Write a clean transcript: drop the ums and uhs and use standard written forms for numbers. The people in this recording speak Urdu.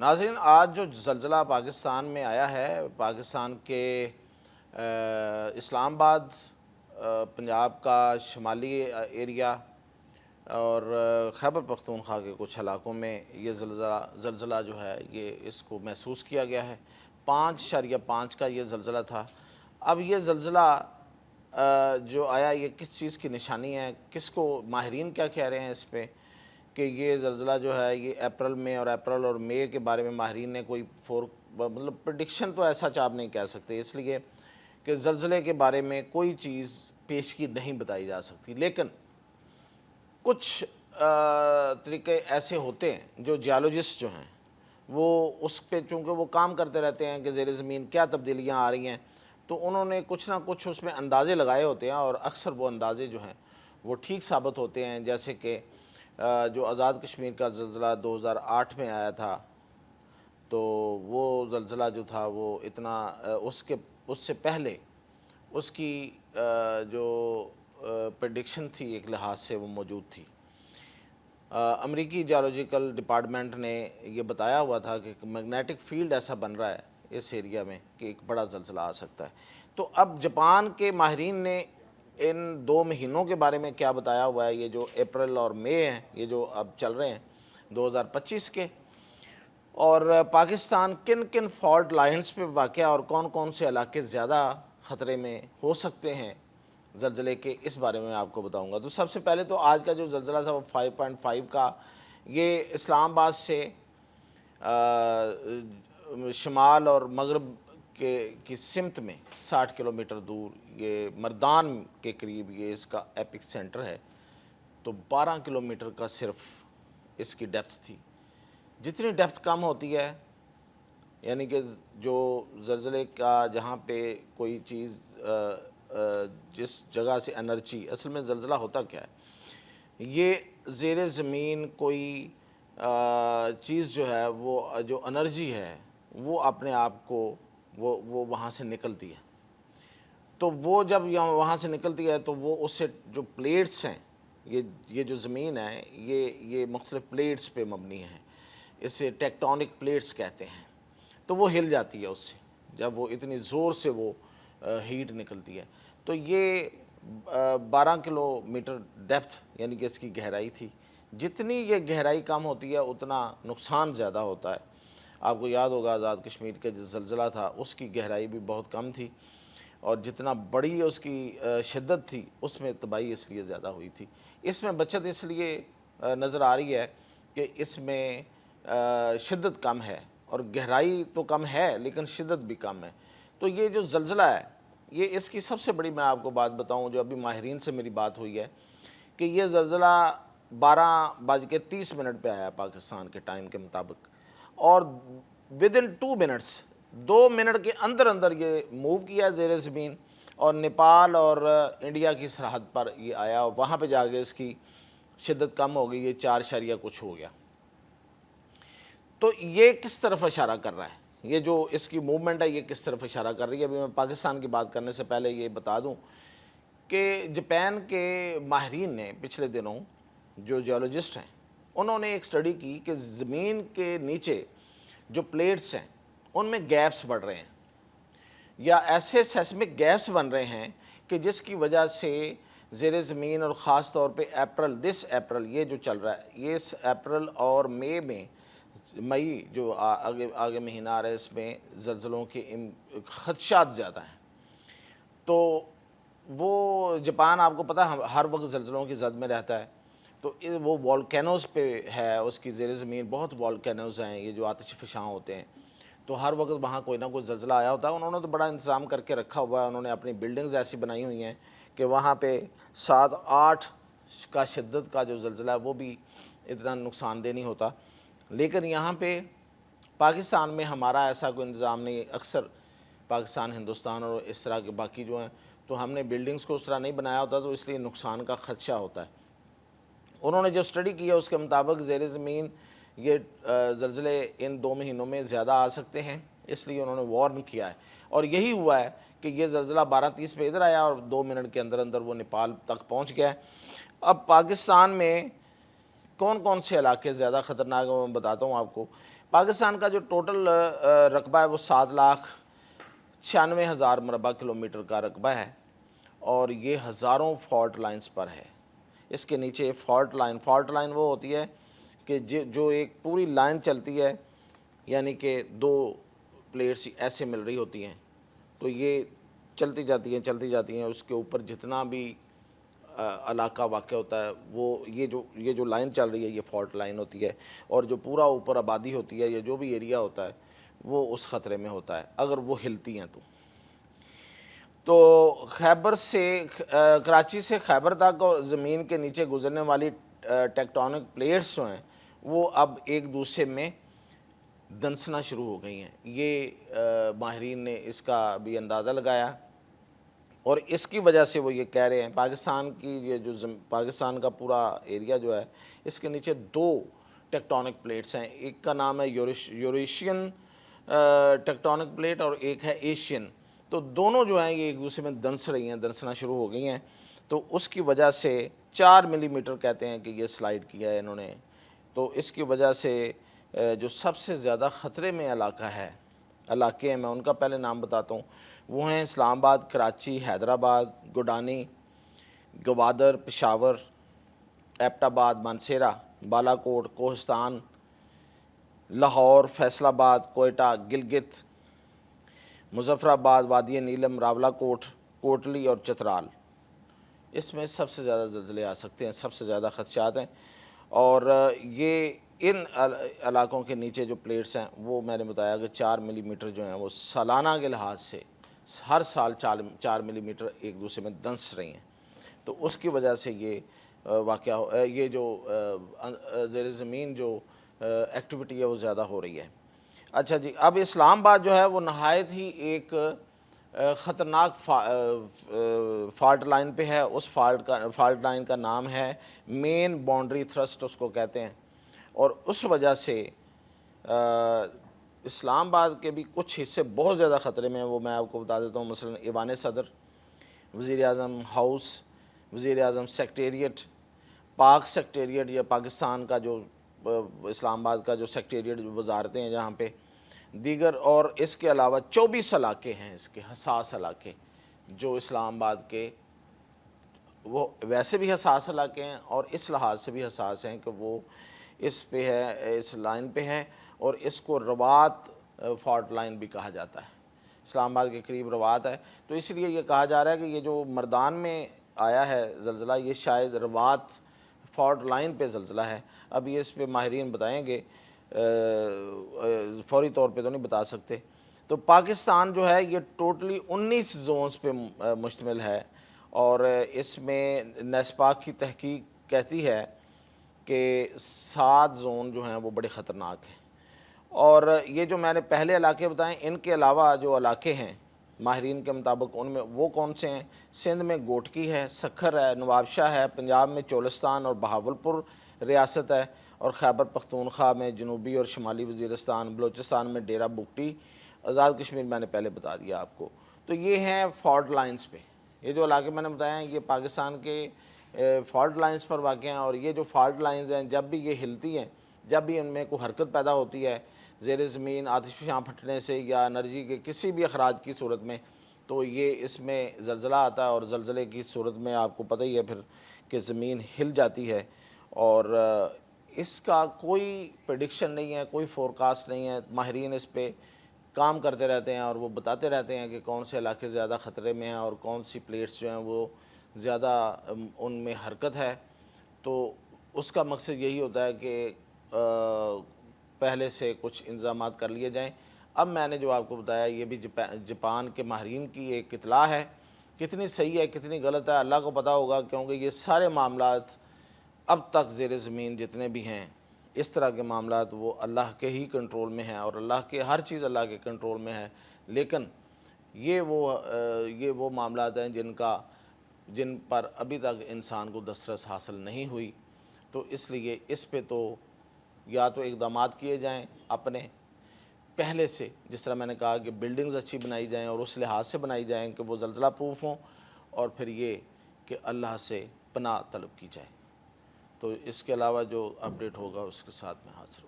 ناظرین، آج جو زلزلہ پاکستان میں آیا ہے، پاکستان کے اسلام آباد، پنجاب کا شمالی ایریا اور خیبر پختونخوا کے کچھ علاقوں میں یہ زلزلہ جو ہے یہ اس کو محسوس کیا گیا ہے۔ 5.5 کا یہ زلزلہ تھا۔ اب یہ زلزلہ جو آیا یہ کس چیز کی نشانی ہے، کس کو ماہرین کیا کہہ رہے ہیں اس پہ کہ یہ زلزلہ جو ہے یہ اپریل اور مئی کے بارے میں ماہرین نے کوئی مطلب پریڈکشن تو ایسا آپ نہیں کہہ سکتے، اس لیے کہ زلزلے کے بارے میں کوئی چیز پیشگی نہیں بتائی جا سکتی، لیکن کچھ طریقے ایسے ہوتے ہیں جو جیولوجسٹ جو ہیں وہ اس پہ چونکہ وہ کام کرتے رہتے ہیں کہ زیر زمین کیا تبدیلیاں آ رہی ہیں، تو انہوں نے کچھ نہ کچھ اس میں اندازے لگائے ہوتے ہیں، اور اکثر وہ اندازے جو ہیں وہ ٹھیک ثابت ہوتے ہیں۔ جیسے کہ جو آزاد کشمیر کا زلزلہ 2008 میں آیا تھا، تو وہ زلزلہ جو تھا وہ اتنا اس سے پہلے اس کی جو پریڈکشن تھی ایک لحاظ سے وہ موجود تھی۔ امریکی جیولوجیکل ڈپارٹمنٹ نے یہ بتایا ہوا تھا کہ میگنیٹک فیلڈ ایسا بن رہا ہے اس ایریا میں کہ ایک بڑا زلزلہ آ سکتا ہے۔ تو اب جاپان کے ماہرین نے ان 2 مہینوں کے بارے میں کیا بتایا ہوا ہے، یہ جو اپریل اور مئی ہیں، یہ جو اب چل رہے ہیں 2025 کے، اور پاکستان کن کن فالٹ لائنز پہ واقع اور کون کون سے علاقے زیادہ خطرے میں ہو سکتے ہیں زلزلے کے، اس بارے میں آپ کو بتاؤں گا۔ تو سب سے پہلے تو آج کا جو زلزلہ تھا وہ 5.5 کا، یہ اسلام آباد سے شمال اور مغرب کی سمت میں 60 کلومیٹر دور، یہ مردان کے قریب یہ اس کا ایپک سینٹر ہے۔ تو 12 کلومیٹر کا صرف اس کی ڈیپتھ تھی۔ جتنی ڈیپتھ کم ہوتی ہے، یعنی کہ جو زلزلے کا جہاں پہ کوئی چیز جس جگہ سے انرجی، اصل میں زلزلہ ہوتا کیا ہے، یہ زیر زمین کوئی چیز جو ہے وہ جو انرجی ہے وہ اپنے آپ کو وہ وہاں سے نکلتی ہے۔ تو وہ جب وہاں سے نکلتی ہے تو وہ اس سے جو پلیٹس ہیں، یہ جو زمین ہے یہ مختلف پلیٹس پہ مبنی ہے، اسے ٹیکٹونک پلیٹس کہتے ہیں، تو وہ ہل جاتی ہے اس سے جب وہ اتنی زور سے وہ ہیٹ نکلتی ہے۔ تو یہ 12 کلومیٹر ڈیپتھ یعنی کہ اس کی گہرائی تھی۔ جتنی یہ گہرائی کم ہوتی ہے اتنا نقصان زیادہ ہوتا ہے۔ آپ کو یاد ہوگا آزاد کشمیر کا جو زلزلہ تھا اس کی گہرائی بھی بہت کم تھی، اور جتنا بڑی اس کی شدت تھی اس میں تباہی اس لیے زیادہ ہوئی تھی۔ اس میں بچت اس لیے نظر آ رہی ہے کہ اس میں شدت کم ہے، اور گہرائی تو کم ہے لیکن شدت بھی کم ہے۔ تو یہ جو زلزلہ ہے یہ اس کی سب سے بڑی، میں آپ کو بات بتاؤں جو ابھی ماہرین سے میری بات ہوئی ہے، کہ یہ زلزلہ 12:30 پہ آیا پاکستان کے ٹائم کے مطابق، اور ودن 2 منٹس 2 منٹ کے اندر اندر یہ موو کیا زیر زمین، اور نیپال اور انڈیا کی سرحد پر یہ آیا، اور وہاں پہ جا کے اس کی شدت کم ہو گئی، یہ 4 کچھ ہو گیا۔ تو یہ کس طرف اشارہ کر رہا ہے، یہ جو اس کی موومنٹ ہے یہ کس طرف اشارہ کر رہی ہے؟ ابھی میں پاکستان کی بات کرنے سے پہلے یہ بتا دوں کہ جاپان کے ماہرین نے پچھلے دنوں، جو جیولوجسٹ ہیں، انہوں نے ایک سٹڈی کی کہ زمین کے نیچے جو پلیٹس ہیں ان میں گیپس بڑھ رہے ہیں، یا ایسے سیسمک گیپس بن رہے ہیں کہ جس کی وجہ سے زیر زمین، اور خاص طور پہ اپریل یہ جو چل رہا ہے، یہ اس اپریل اور مئی جو آگے مہینہ آ رہا ہے، اس میں زلزلوں کے خدشات زیادہ ہیں۔ تو وہ جاپان آپ کو پتہ ہر وقت زلزلوں کی زد میں رہتا ہے، تو وہ والکینوز پہ ہے، اس کی زیر زمین بہت والکینوز ہیں، یہ جو آتش فشاں ہوتے ہیں، تو ہر وقت وہاں کوئی نہ کوئی زلزلہ آیا ہوتا ہے۔ انہوں نے تو بڑا انتظام کر کے رکھا ہوا ہے، انہوں نے اپنی بلڈنگز ایسی بنائی ہوئی ہیں کہ وہاں پہ 7-8 کا شدت کا جو زلزلہ ہے وہ بھی اتنا نقصان دہ نہیں ہوتا۔ لیکن یہاں پہ پاکستان میں ہمارا ایسا کوئی انتظام نہیں ہے، اکثر پاکستان، ہندوستان اور اس طرح کے باقی جو ہیں، تو ہم نے بلڈنگز کو اس طرح نہیں بنایا ہوتا، تو اس لیے نقصان کا خدشہ ہوتا ہے۔ انہوں نے جو سٹڈی کی ہے اس کے مطابق زیر زمین یہ زلزلے ان 2 مہینوں میں زیادہ آ سکتے ہیں، اس لیے انہوں نے وارن کیا ہے، اور یہی ہوا ہے کہ یہ زلزلہ 12:30 پہ ادھر آیا اور 2 منٹ کے اندر اندر وہ نیپال تک پہنچ گیا ہے۔ اب پاکستان میں کون کون سے علاقے زیادہ خطرناک ہیں میں بتاتا ہوں آپ کو۔ پاکستان کا جو ٹوٹل رقبہ ہے وہ 7,96,000 مربع کلومیٹر کا رقبہ ہے، اور یہ ہزاروں فالٹ لائنز پر ہے۔ اس کے نیچے فالٹ لائن وہ ہوتی ہے کہ جو ایک پوری لائن چلتی ہے، یعنی کہ دو پلیٹس ایسے مل رہی ہوتی ہیں، تو یہ چلتی جاتی ہیں، اس کے اوپر جتنا بھی علاقہ واقع ہوتا ہے وہ یہ جو لائن چل رہی ہے یہ فالٹ لائن ہوتی ہے، اور جو پورا اوپر آبادی ہوتی ہے یا جو بھی ایریا ہوتا ہے وہ اس خطرے میں ہوتا ہے اگر وہ ہلتی ہیں تو خیبر سے کراچی سے خیبر تک اور زمین کے نیچے گزرنے والی ٹیکٹونک پلیٹس جو ہیں وہ اب ایک دوسرے میں دنسنا شروع ہو گئی ہیں۔ یہ ماہرین نے اس کا بھی اندازہ لگایا، اور اس کی وجہ سے وہ یہ کہہ رہے ہیں پاکستان کی یہ جو پاکستان کا پورا ایریا جو ہے اس کے نیچے دو ٹیکٹونک پلیٹس ہیں، ایک کا نام ہے یوریشین ٹیکٹونک پلیٹ اور ایک ہے ایشین، تو دونوں جو ہیں یہ ایک دوسرے میں دنسنا شروع ہو گئی ہیں، تو اس کی وجہ سے 4 ملی میٹر کہتے ہیں کہ یہ سلائڈ کیا ہے انہوں نے، تو اس کی وجہ سے جو سب سے زیادہ خطرے میں علاقے ہیں میں ان کا پہلے نام بتاتا ہوں، وہ ہیں اسلام آباد، کراچی، حیدرآباد، گوڈانی، گوادر، پشاور، ایبٹ آباد، مانسیرہ، بالا کوٹ، کوہستان، لاہور، فیصل آباد، کوئٹہ، گلگت، مظفر آباد، وادی نیلم، راولہ کوٹ، کوٹلی اور چترال۔ اس میں سب سے زیادہ زلزلے آ سکتے ہیں، سب سے زیادہ خدشات ہیں، اور یہ ان علاقوں کے نیچے جو پلیٹس ہیں وہ میں نے بتایا کہ 4 ملی میٹر جو ہیں وہ سالانہ کے لحاظ سے ہر سال 4 ملی میٹر ایک دوسرے میں دنس رہی ہیں، تو اس کی وجہ سے یہ واقعہ یہ جو زیر زمین جو ایکٹیویٹی ہے وہ زیادہ ہو رہی ہے۔ اچھا جی، اب اسلام آباد جو ہے وہ نہایت ہی ایک خطرناک فالٹ لائن پہ ہے، اس فالٹ لائن کا نام ہے مین باؤنڈری تھرسٹ اس کو کہتے ہیں، اور اس وجہ سے اسلام آباد کے بھی کچھ حصے بہت زیادہ خطرے میں ہیں، وہ میں آپ کو بتا دیتا ہوں، مثلا ایوان صدر، وزیر اعظم ہاؤس، وزیر اعظم سیکریٹریٹ، پاک سیکریٹریٹ یا پاکستان کا جو اسلام آباد کا جو سیکریٹریٹ وزارتیں ہیں جہاں پہ دیگر، اور اس کے علاوہ 24 علاقے ہیں اس کے حساس علاقے جو اسلام آباد کے وہ ویسے بھی حساس علاقے ہیں اور اس لحاظ سے بھی حساس ہیں کہ وہ اس پہ ہے، اس لائن پہ ہے، اور اس کو روات فالٹ لائن بھی کہا جاتا ہے، اسلام آباد کے قریب روات ہے، تو اس لیے یہ کہا جا رہا ہے کہ یہ جو مردان میں آیا ہے زلزلہ یہ شاید روات فالٹ لائن پہ زلزلہ ہے۔ اب یہ اس پہ ماہرین بتائیں گے، فوری طور پہ تو نہیں بتا سکتے۔ تو پاکستان جو ہے یہ ٹوٹلی 19 زونز پہ مشتمل ہے، اور اس میں نیسپاک کی تحقیق کہتی ہے کہ 7 زون جو ہیں وہ بڑے خطرناک ہیں، اور یہ جو میں نے پہلے علاقے بتائیں ان کے علاوہ جو علاقے ہیں ماہرین کے مطابق ان میں وہ کون سے ہیں، سندھ میں گوٹکی ہے، سکھر ہے، نواب شاہ ہے، پنجاب میں چولستان اور بہاولپور ریاست ہے، اور خیبر پختونخوا میں جنوبی اور شمالی وزیرستان، بلوچستان میں ڈیرہ بگٹی، آزاد کشمیر میں نے پہلے بتا دیا آپ کو۔ تو یہ ہیں فالٹ لائنز پہ، یہ جو علاقے میں نے بتایا ہیں یہ پاکستان کے فالٹ لائنز پر واقع ہیں، اور یہ جو فالٹ لائنز ہیں جب بھی یہ ہلتی ہیں، جب بھی ان میں کوئی حرکت پیدا ہوتی ہے زیر زمین آتش فشاں پھٹنے سے یا انرجی کے کسی بھی اخراج کی صورت میں، تو یہ اس میں زلزلہ آتا ہے، اور زلزلے کی صورت میں آپ کو پتہ ہی ہے پھر کہ زمین ہل جاتی ہے، اور اس کا کوئی پریڈکشن نہیں ہے، کوئی فورکاسٹ نہیں ہے، ماہرین اس پہ کام کرتے رہتے ہیں اور وہ بتاتے رہتے ہیں کہ کون سے علاقے زیادہ خطرے میں ہیں اور کون سی پلیٹس جو ہیں وہ زیادہ ان میں حرکت ہے، تو اس کا مقصد یہی ہوتا ہے کہ پہلے سے کچھ انتظامات کر لیے جائیں۔ اب میں نے جو آپ کو بتایا یہ بھی جاپان کے ماہرین کی ایک اطلاع ہے، کتنی صحیح ہے کتنی غلط ہے اللہ کو پتہ ہوگا، کیونکہ یہ سارے معاملات اب تک زیر زمین جتنے بھی ہیں اس طرح کے معاملات وہ اللہ کے ہی کنٹرول میں ہیں، اور اللہ کے ہر چیز اللہ کے کنٹرول میں ہے، لیکن یہ وہ معاملات ہیں جن پر ابھی تک انسان کو دسترس حاصل نہیں ہوئی، تو اس لیے اس پہ تو یا تو اقدامات کیے جائیں اپنے پہلے سے، جس طرح میں نے کہا کہ بلڈنگز اچھی بنائی جائیں اور اس لحاظ سے بنائی جائیں کہ وہ زلزلہ پروف ہوں، اور پھر یہ کہ اللہ سے پناہ طلب کی جائے۔ تو اس کے علاوہ جو اپڈیٹ ہوگا اس کے ساتھ میں حاضر ہوں۔